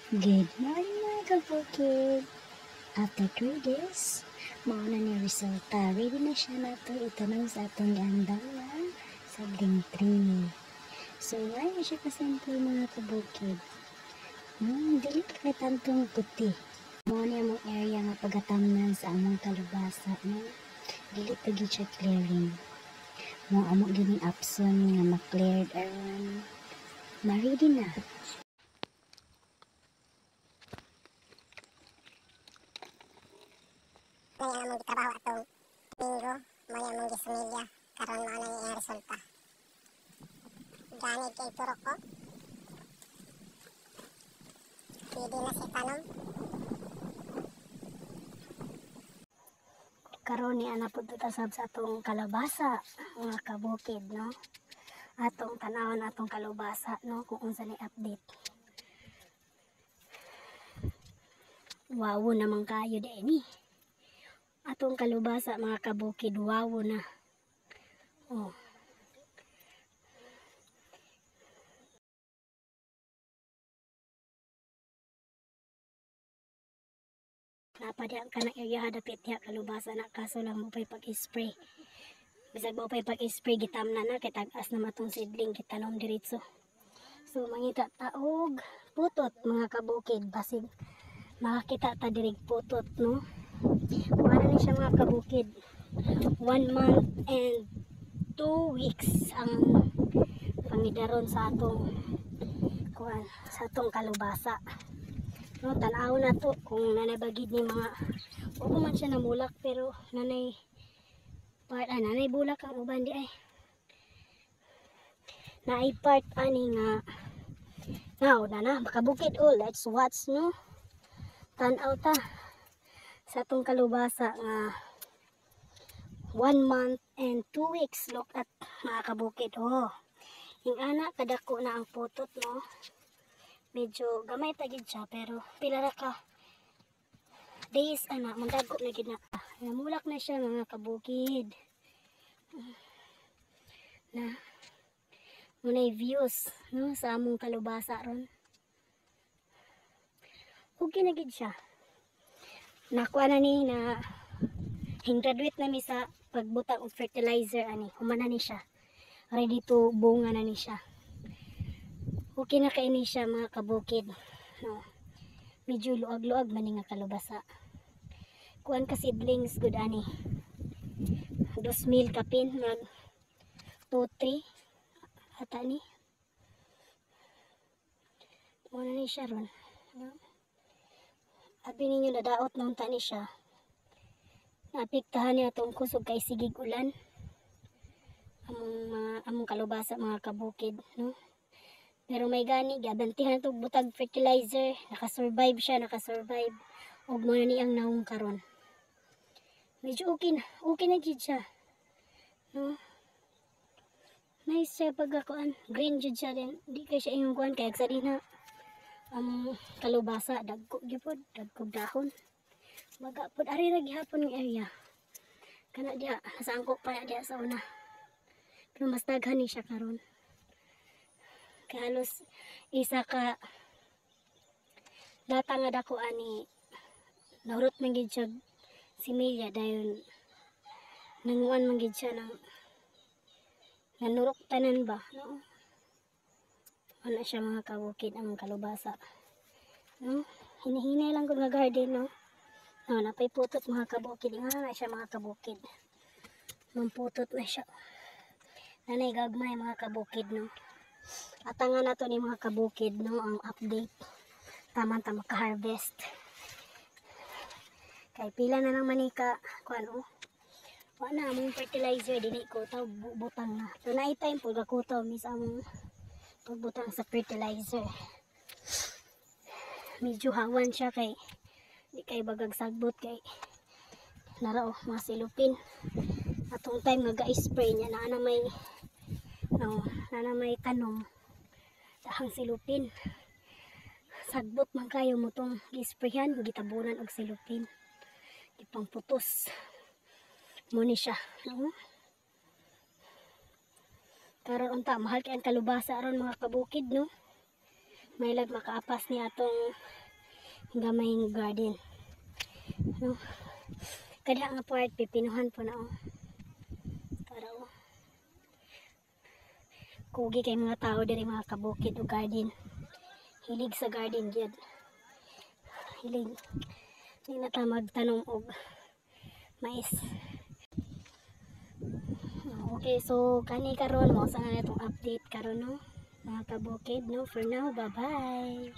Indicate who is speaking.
Speaker 1: Good morning mga kabukid. After 3 days, mauna ni resulta. Ready na siya na ito itanong sa atong gandang na sabling tree. So, ngayon siya kasample mga kabukid. Dili pa kay tantong puti. Mauna yung area nga pagatamnan sa among kalubasa. Dili pa gid siya clearing. Mo amo gini option nga ma-cleared aron ma-ready na.
Speaker 2: Ngayon among gitrabaho atong linggo, maya among gisumilya karon mao na yung resulta. Gani kay turok ko. Pwede na si tanom.
Speaker 1: Karon ni ana pud tasab sa atong kalabasa mga kabukid, no? Atong tanawon atong kalabasa, no, kung unsa ni update. Wawo naman kayo ni. Atong kalubasa mga kabukid, wawo na. Oh. Napadiyang ka na area dapit ya kalubasa na, kaso lang mo pa'y pag-spray. Bisag mo pa'y pag-spray, gitamna na kay tag-as na matong seedling gitanom diretso. So mangita taog putot mga kabukid, basig makakita ta dirig putot, no? Kung ano ni siya mga kabukid, 1 month and 2 weeks ang pangidaron sa atong kalubasa. No, tanaw na to kung nanay bagid ni mga o man siya namulak, pero nanay bulak ang uban di ay. Naay part ani nga now na makabukid. Oh, let's watch, no? Tanaw ta sa atong kalubasa nga 1 month and 2 weeks. Look at mga kabukid. Oh, yung anak kadako na ang putot, no? Medyo gamay tagid siya, pero pila ra ka days ana mandago na gid na. Namulak na siya mga kabukid. Na munay views, no, sa among kalubasa ron. Okay na gid siya. Nakuha na ni na graduate na mi sa pagbutang og fertilizer ani. Humana ni siya. Ready to bunga na ni siya. Okay na kay ni siya mga kabukid, no? Medyo luag-luag man nga kalubasa. Kuan ka seedlings good ani. 2,000 kapin mag 2-3 ata ni. Muna ni siya ron, no? Abi ninyo nadaot na unta ni siya. Naapektahan niya itong kusog kay sigig ulan. Among kalubasa mga kabukid, no? Pero may gani, gabantihan itong butag fertilizer. Nakasurvive siya, og mo na niyang naong karon. Medyo okay na gid siya, no? Nice siya pagkakuan, green jud siya din. Di kay siya yung kuan kay sa din na kalubasa dagko gyud, dagko dahon. Baga pud ari ra gihapon ng area. Kana diha sa angko pa diha sa una. Pero mas daghan ni siya karon. Kaya halos isa ka data nga dako ani nahurot man gid siya similya dayon nanguan man gid siya ng nanurok tanan ba, no? Wala siya mga kabukid ang kalubasa, no? Hinihinay lang kung nga garden, no? No, napay putot mga kabukid. Nga na siya mga kabukid. Mamputot na siya. Nanay gagmay mga kabukid, no? Atangan na to ni mga kabukid, no? Ang update. Tama-tama ka-harvest. Kay pila na lang manika. Kuan, oh. Wala among fertilizer. Dili ko taw butang na. So, na-time po gakutaw mis among pagbutang sa fertilizer. Medyo hawan siya kay di kay bagag sagbot kay nara mga silupin. Atong time nga ga-spray niya na may may tanom dahang silupin. Sagbot man kayo mo tong gi-sprayhan, gitabunan og silupin. Gipang putos. Mo ni siya, no? Karon unta mahal kay ang kalubasa aron mga kabukid, no? may lag makaapas ni atong gamayng garden. No? Kada nga part pipinuhan po na para kugi kay mga tao diri mga kabukid o garden. Hilig sa garden gyud. Hilig di na ta magtanom og mais. Okay, so kani karon mo sa na itong update karon no mga kabukid no. For now, bye bye.